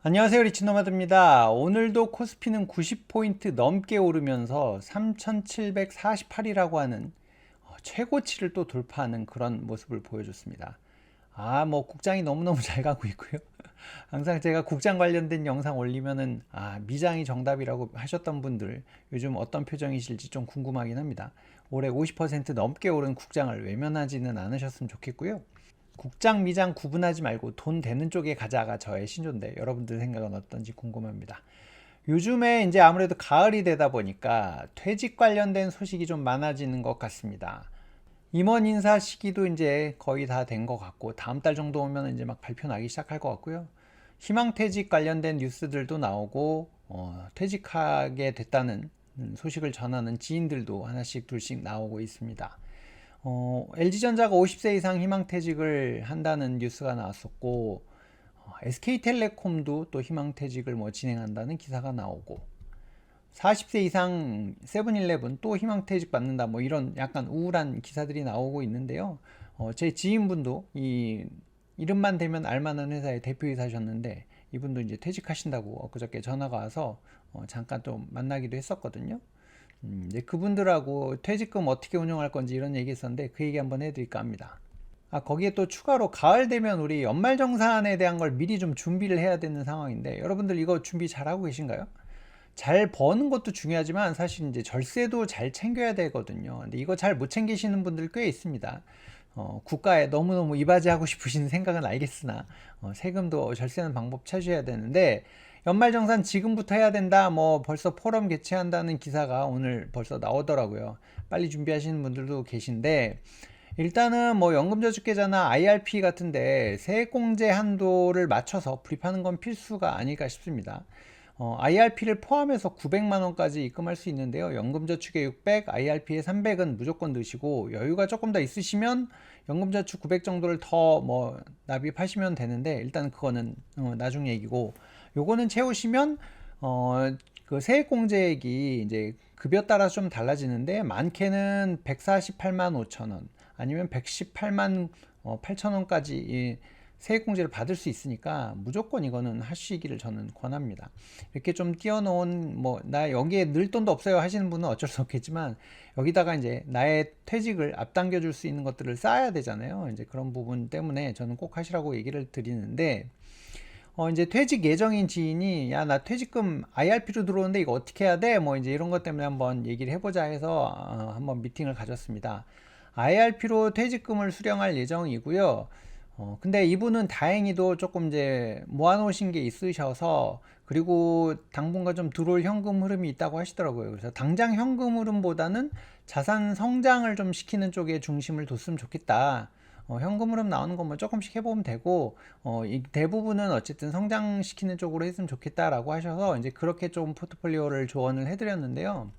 안녕하세요, 리치노마드입니다. 오늘도 코스피는 90포인트 넘게 오르면서 3748이라고 하는 최고치를 또 돌파하는 그런 모습을 보여줬습니다. 국장이 너무너무 잘 가고 있고요. 항상 제가 국장 관련된 영상 올리면은 미장이 정답이라고 하셨던 분들 요즘 어떤 표정이실지 좀 궁금하긴 합니다. 올해 50% 넘게 오른 국장을 외면하지는 않으셨으면 좋겠고요. 국장, 미장 구분하지 말고 돈 되는 쪽에 가자가 저의 신조인데 여러분들 생각은 어떤지 궁금합니다. 요즘에 이제 아무래도 가을이 되다 보니까 퇴직 관련된 소식이 좀 많아지는 것 같습니다. 임원 인사 시기도 이제 거의 다 된 것 같고 다음 달 정도 오면 이제 막 발표 나기 시작할 것 같고요. 희망퇴직 관련된 뉴스들도 나오고 퇴직하게 됐다는 소식을 전하는 지인들도 하나씩 둘씩 나오고 있습니다. LG전자가 50세 이상 희망퇴직을 한다는 뉴스가 나왔었고, SK텔레콤도 또 희망퇴직을 진행한다는 기사가 나오고, 40세 이상 세븐일레븐 또 희망퇴직 받는다 이런 약간 우울한 기사들이 나오고 있는데요. 제 지인분도 이 이름만 대면 알만한 회사의 대표이사셨는데 이분도 이제 퇴직하신다고 엊그저께 전화가 와서 잠깐 좀 만나기도 했었거든요. 이제 그분들하고 퇴직금 어떻게 운영할 건지 이런 얘기 했었는데 그 얘기 한번 해드릴까 합니다. 거기에 또 추가로 가을 되면 우리 연말정산에 대한 걸 미리 좀 준비를 해야 되는 상황인데 여러분들 이거 준비 잘 하고 계신가요? 잘 버는 것도 중요하지만 사실 이제 절세도 잘 챙겨야 되거든요. 근데 이거 잘 못 챙기시는 분들 꽤 있습니다. 국가에 너무너무 이바지하고 싶으신 생각은 알겠으나 세금도 절세하는 방법 찾으셔야 되는데 연말정산 지금부터 해야 된다. 벌써 포럼 개최한다는 기사가 오늘 벌써 나오더라고요. 빨리 준비하시는 분들도 계신데 일단은 연금저축계좌나 IRP 같은데 세액공제 한도를 맞춰서 불입하는 건 필수가 아닐까 싶습니다. IRP를 포함해서 900만 원까지 입금할 수 있는데요. 연금저축에 600, IRP에 300은 무조건 넣으시고 여유가 조금 더 있으시면 연금저축 900 정도를 더 납입하시면 되는데 일단 그거는 나중 얘기고 요거는 채우시면 그 세액공제액이 이제 급여 따라 좀 달라지는데 많게는 148만 5천 원 아니면 118만 8천 원까지 세액공제를 받을 수 있으니까 무조건 이거는 하시기를 저는 권합니다. 이렇게 좀 띄워놓은 나 여기에 늘 돈도 없어요 하시는 분은 어쩔 수 없겠지만 여기다가 이제 나의 퇴직을 앞당겨 줄 수 있는 것들을 쌓아야 되잖아요. 이제 그런 부분 때문에 저는 꼭 하시라고 얘기를 드리는데 이제 퇴직 예정인 지인이 야 나 퇴직금 IRP로 들어오는데 이거 어떻게 해야 돼? 이제 이런 것 때문에 한번 얘기를 해보자 해서 한번 미팅을 가졌습니다. IRP로 퇴직금을 수령할 예정이고요. 근데 이분은 다행히도 조금 이제 모아놓으신 게 있으셔서 그리고 당분간 좀 들어올 현금 흐름이 있다고 하시더라고요. 그래서 당장 현금 흐름보다는 자산 성장을 좀 시키는 쪽에 중심을 뒀으면 좋겠다. 현금 흐름 나오는 거 조금씩 해보면 되고 이 대부분은 어쨌든 성장시키는 쪽으로 했으면 좋겠다라고 하셔서 이제 그렇게 좀 포트폴리오를 조언을 해드렸는데요.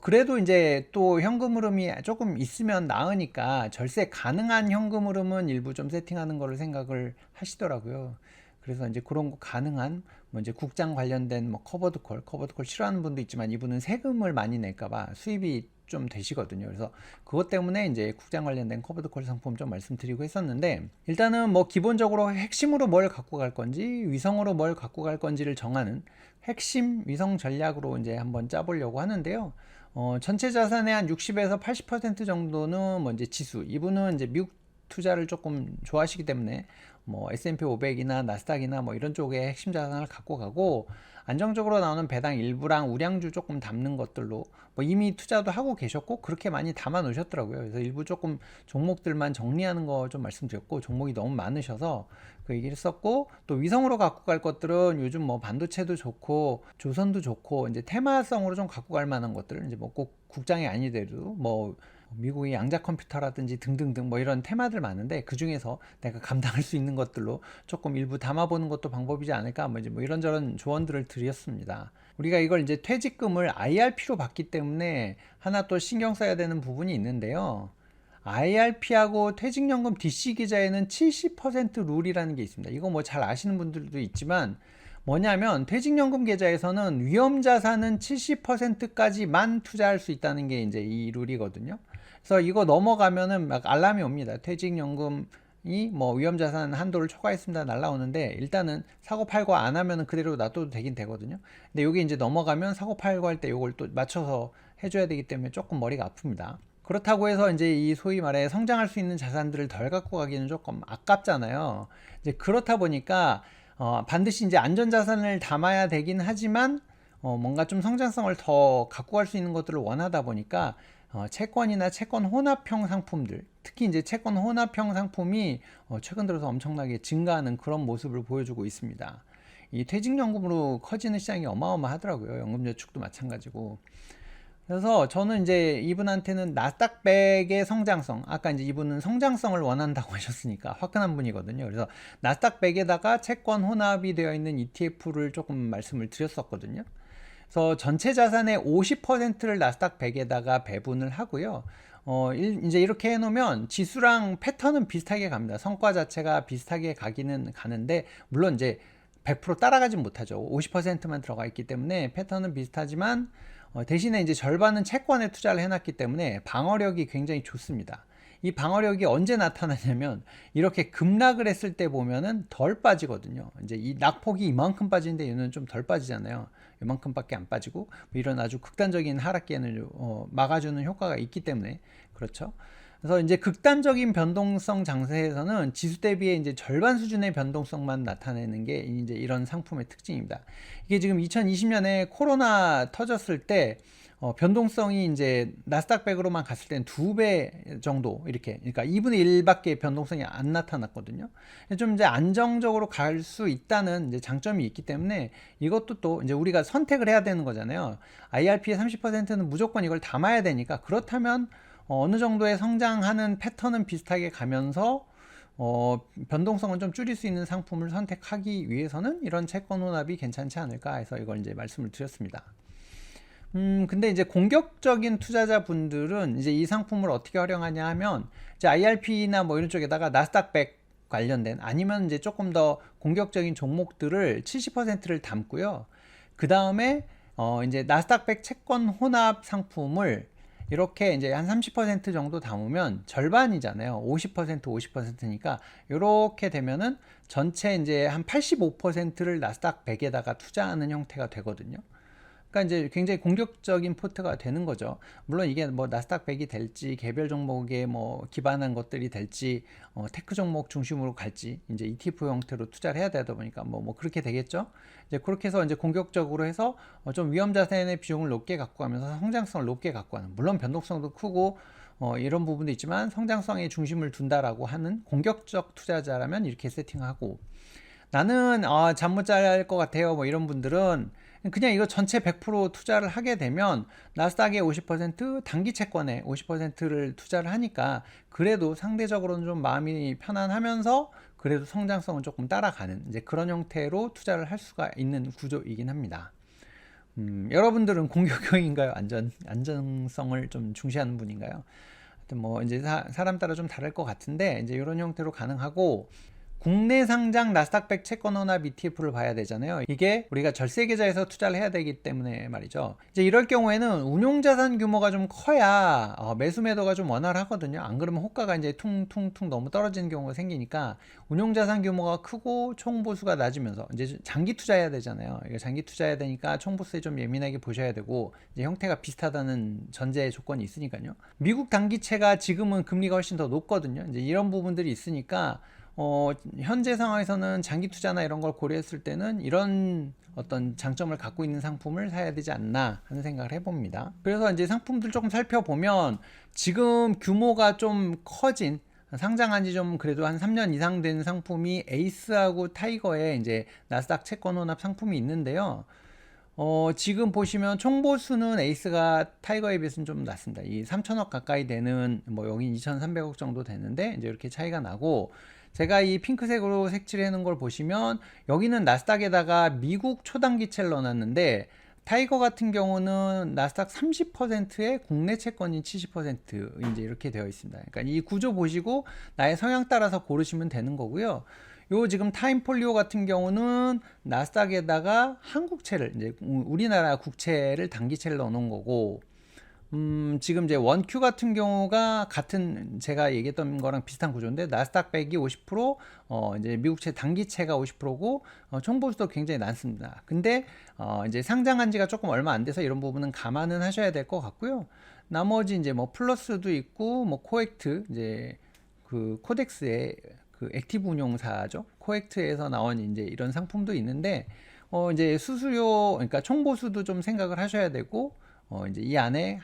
그래도 이제 또 현금 흐름이 조금 있으면 나으니까 절세 가능한 현금 흐름은 일부 좀 세팅하는 거를 생각을 하시더라고요. 그래서 이제 그런 거 가능한 이제 국장 관련된 커버드콜 싫어하는 분도 있지만 이분은 세금을 많이 낼까봐 수입이 좀 되시거든요. 그래서 그것 때문에 이제 국장 관련된 커버드콜 상품 좀 말씀드리고 했었는데 일단은 기본적으로 핵심으로 뭘 갖고 갈 건지 위성으로 뭘 갖고 갈 건지를 정하는 핵심 위성 전략으로 이제 한번 짜보려고 하는데요. 전체 자산의 한 60에서 80% 정도는 이제 지수. 이분은 이제 미국 투자를 조금 좋아하시기 때문에 S&P 500이나 나스닥이나 이런 쪽에 핵심 자산을 갖고 가고 안정적으로 나오는 배당 일부랑 우량주 조금 담는 것들로 이미 투자도 하고 계셨고 그렇게 많이 담아 놓으셨더라고요. 그래서 일부 조금 종목들만 정리하는 거 좀 말씀드렸고 종목이 너무 많으셔서 그 얘기를 썼고 또 위성으로 갖고 갈 것들은 요즘 반도체도 좋고 조선도 좋고 이제 테마성으로 좀 갖고 갈 만한 것들 이제 꼭 국장이 아니더라도 미국의 양자 컴퓨터라든지 등등등 이런 테마들 많은데 그 중에서 내가 감당할 수 있는 것들로 조금 일부 담아보는 것도 방법이지 않을까 이제 이런저런 조언들을 드렸습니다. 우리가 이걸 이제 퇴직금을 IRP로 받기 때문에 하나 또 신경 써야 되는 부분이 있는데요. IRP하고 퇴직연금 DC 계좌에는 70% 룰이라는 게 있습니다. 이거 잘 아시는 분들도 있지만 뭐냐면 퇴직연금 계좌에서는 위험자산은 70%까지만 투자할 수 있다는 게 이제 이 룰이거든요. 그래서 이거 넘어가면은 막 알람이 옵니다. 퇴직연금 이 뭐 위험자산 한도를 초과했습니다 날라오는데, 일단은 사고 팔고 안 하면은 그대로 놔둬도 되긴 되거든요. 근데 여기 이제 넘어가면 사고 팔고 할 때 요걸 또 맞춰서 해줘야 되기 때문에 조금 머리가 아픕니다. 그렇다고 해서 이제 이 소위 말해 성장할 수 있는 자산들을 덜 갖고 가기는 조금 아깝잖아요. 이제 그렇다 보니까 반드시 이제 안전자산을 담아야 되긴 하지만 뭔가 좀 성장성을 더 갖고 갈 수 있는 것들을 원하다 보니까 채권이나 채권 혼합형 상품들, 특히 이제 채권 혼합형 상품이 최근 들어서 엄청나게 증가하는 그런 모습을 보여주고 있습니다. 이 퇴직연금으로 커지는 시장이 어마어마하더라고요. 연금저축도 마찬가지고. 그래서 저는 이제 이분한테는 나스닥백의 성장성, 아까 이제 이분은 성장성을 원한다고 하셨으니까 화끈한 분이거든요. 그래서 나스닥백에다가 채권 혼합이 되어 있는 ETF를 조금 말씀을 드렸었거든요. 그래서 전체 자산의 50%를 나스닥 100에다가 배분을 하고요. 이제 이렇게 해놓으면 지수랑 패턴은 비슷하게 갑니다. 성과 자체가 비슷하게 가기는 가는데, 물론 이제 100% 따라가진 못하죠. 50%만 들어가 있기 때문에 패턴은 비슷하지만, 대신에 이제 절반은 채권에 투자를 해놨기 때문에 방어력이 굉장히 좋습니다. 이 방어력이 언제 나타나냐면, 이렇게 급락을 했을 때 보면은 덜 빠지거든요. 이제 이 낙폭이 이만큼 빠지는데 얘는 좀 덜 빠지잖아요. 이만큼밖에 안 빠지고, 뭐 이런 아주 극단적인 하락기에는 막아주는 효과가 있기 때문에 그렇죠. 그래서 이제 극단적인 변동성 장세에서는 지수 대비의 이제 절반 수준의 변동성만 나타내는 게 이제 이런 상품의 특징입니다. 이게 지금 2020년에 코로나 터졌을 때 변동성이 이제 나스닥 100으로만 갔을 땐 2배 정도 이렇게, 그러니까 2분의 1밖에 변동성이 안 나타났거든요. 좀 이제 안정적으로 갈 수 있다는 이제 장점이 있기 때문에 이것도 또 이제 우리가 선택을 해야 되는 거잖아요. IRP의 30%는 무조건 이걸 담아야 되니까, 그렇다면 어느 정도의 성장하는 패턴은 비슷하게 가면서 변동성을 좀 줄일 수 있는 상품을 선택하기 위해서는 이런 채권 혼합이 괜찮지 않을까 해서 이걸 이제 말씀을 드렸습니다. 근데 이제 공격적인 투자자분들은 이제 이 상품을 어떻게 활용하냐 하면, 이제 IRP나 뭐 이런 쪽에다가 나스닥 100 관련된, 아니면 이제 조금 더 공격적인 종목들을 70%를 담고요. 그 다음에 이제 나스닥 100 채권 혼합 상품을 이렇게 이제 한 30% 정도 담으면 절반이잖아요. 50%, 50%니까 이렇게 되면은 전체 이제 한 85%를 나스닥 100에다가 투자하는 형태가 되거든요. 그러니까 이제 굉장히 공격적인 포트가 되는 거죠. 물론 이게 뭐 나스닥 100이 될지, 개별 종목에 뭐 기반한 것들이 될지, 테크 종목 중심으로 갈지, 이제 ETF 형태로 투자를 해야 되다 보니까 뭐 그렇게 되겠죠. 이제 그렇게 해서 이제 공격적으로 해서 좀 위험 자산의 비중을 높게 갖고 가면서 성장성을 높게 갖고 가는, 물론 변동성도 크고 이런 부분도 있지만 성장성에 중심을 둔다라고 하는 공격적 투자자라면 이렇게 세팅하고, 나는 잠 못 잘 것 같아요 뭐 이런 분들은 그냥 이거 전체 100% 투자를 하게 되면 나스닥의 50%, 단기 채권에 50%를 투자를 하니까 그래도 상대적으로는 좀 마음이 편안하면서 그래도 성장성은 조금 따라가는 이제 그런 형태로 투자를 할 수가 있는 구조이긴 합니다. 여러분들은 공격형인가요? 안정성을 좀 중시하는 분인가요? 하여튼 뭐 이제 사람 따라 좀 다를 것 같은데, 이제 이런 형태로 가능하고, 국내 상장 나스닥 100 채권 혼합 ETF를 봐야 되잖아요. 이게 우리가 절세 계좌에서 투자를 해야 되기 때문에 말이죠. 이제 이럴 경우에는 운용 자산 규모가 좀 커야 매수 매도가 좀 원활하거든요. 안 그러면 호가가 이제 퉁퉁퉁 너무 떨어지는 경우가 생기니까, 운용 자산 규모가 크고 총 보수가 낮으면서 이제 장기 투자해야 되잖아요. 이거 장기 투자해야 되니까 총 보수에 좀 예민하게 보셔야 되고, 이제 형태가 비슷하다는 전제 조건이 있으니까요. 미국 단기채가 지금은 금리가 훨씬 더 높거든요. 이제 이런 부분들이 있으니까 현재 상황에서는 장기 투자나 이런 걸 고려했을 때는 이런 어떤 장점을 갖고 있는 상품을 사야 되지 않나 하는 생각을 해봅니다. 그래서 이제 상품들 조금 살펴보면, 지금 규모가 좀 커진, 상장한 지 좀 그래도 한 3년 이상 된 상품이 에이스하고 타이거의 이제 나스닥 채권 혼합 상품이 있는데요. 지금 보시면 총보수는 에이스가 타이거에 비해서는 좀 낮습니다. 이 3천억 가까이 되는, 뭐 여기 2,300억 정도 되는데 이제 이렇게 차이가 나고, 제가 이 핑크색으로 색칠해 놓은 걸 보시면 여기는 나스닥에다가 미국 초단기채를 넣어놨는데, 타이거 같은 경우는 나스닥 30%에 국내 채권이 70% 이제 이렇게 되어 있습니다. 그러니까 이 구조 보시고 나의 성향 따라서 고르시면 되는 거고요. 요 지금 타임폴리오 같은 경우는 나스닥에다가 한국채를, 이제 우리나라 국채를 단기채를 넣어 놓은 거고, 지금 이제 원큐 같은 경우가 같은 제가 얘기했던 거랑 비슷한 구조인데 나스닥 100이 50%, 이제 미국채 단기채가 50%고 총보수도 굉장히 낮습니다. 근데 이제 상장한 지가 조금 얼마 안 돼서 이런 부분은 감안은 하셔야 될 것 같고요. 나머지 이제 뭐 플러스도 있고 뭐 코액트 이제 그 코덱스의 그 액티브 운용사죠. 코액트에서 나온 이제 이런 상품도 있는데 이제 수수료 그러니까 총보수도 좀 생각을 하셔야 되고 이제 이 안에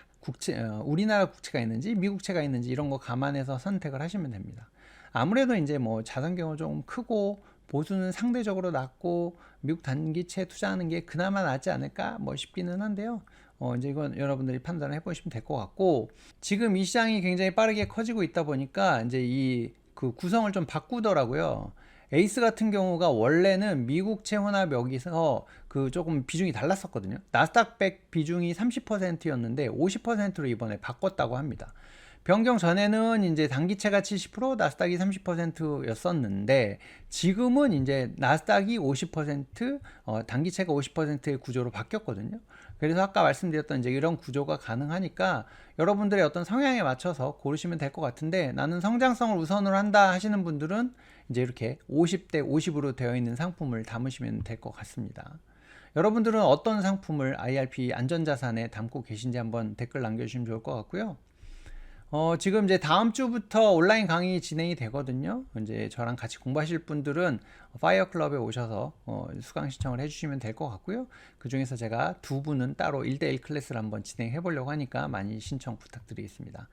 우리나라 국채가 있는지 미국채가 있는지 이런 거 감안해서 선택을 하시면 됩니다. 아무래도 이제 뭐 자산 규모 좀 크고 보수는 상대적으로 낮고 미국 단기채 투자하는 게 그나마 낫지 않을까 뭐 싶기는 한데요. 이제 이건 여러분들이 판단을 해보시면 될 것 같고 지금 이 시장이 굉장히 빠르게 커지고 있다 보니까 이제 이 그 구성을 좀 바꾸더라고요. 에이스 같은 경우가 원래는 미국채 혼합 여기서 그 조금 비중이 달랐었거든요. 나스닥 100 비중이 30%였는데 50%로 이번에 바꿨다고 합니다. 변경 전에는 이제 단기채가 70%, 나스닥이 30%였었는데 지금은 이제 나스닥이 50%, 단기채가 50%의 구조로 바뀌었거든요. 그래서 아까 말씀드렸던 이제 이런 구조가 가능하니까 여러분들의 어떤 성향에 맞춰서 고르시면 될 것 같은데 나는 성장성을 우선으로 한다 하시는 분들은 이제 이렇게 50대 50으로 되어 있는 상품을 담으시면 될 것 같습니다. 여러분들은 어떤 상품을 IRP 안전자산에 담고 계신지 한번 댓글 남겨주시면 좋을 것 같고요. 지금 이제 다음 주부터 온라인 강의 진행이 되거든요. 이제 저랑 같이 공부하실 분들은 파이어 클럽에 오셔서 수강 신청을 해주시면 될 것 같고요. 그 중에서 제가 두 분은 따로 1대1 클래스를 한번 진행해 보려고 하니까 많이 신청 부탁드리겠습니다.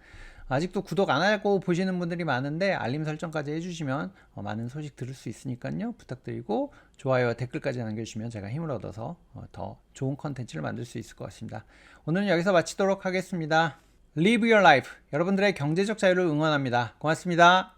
아직도 구독 안 하고 보시는 분들이 많은데 알림 설정까지 해주시면 많은 소식 들을 수 있으니까요. 부탁드리고 좋아요와 댓글까지 남겨주시면 제가 힘을 얻어서 더 좋은 컨텐츠를 만들 수 있을 것 같습니다. 오늘은 여기서 마치도록 하겠습니다. Live your life. 여러분들의 경제적 자유를 응원합니다. 고맙습니다.